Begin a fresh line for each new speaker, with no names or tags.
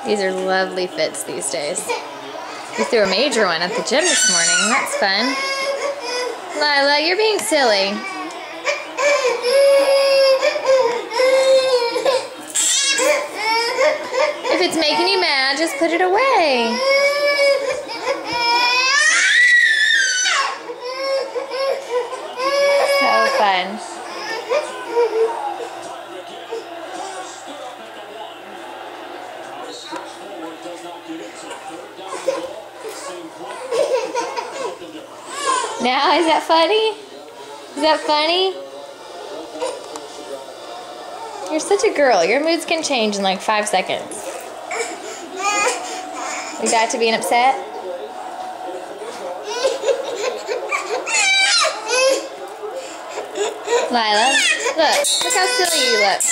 These are lovely fits these days. We threw a major one at the gym this morning. That's fun. Lila, you're being silly. If it's making you mad, just put it away. So fun. Now, is that funny? Is that funny? You're such a girl. Your moods can change in like 5 seconds. You back to being upset? Lila, look how silly you look.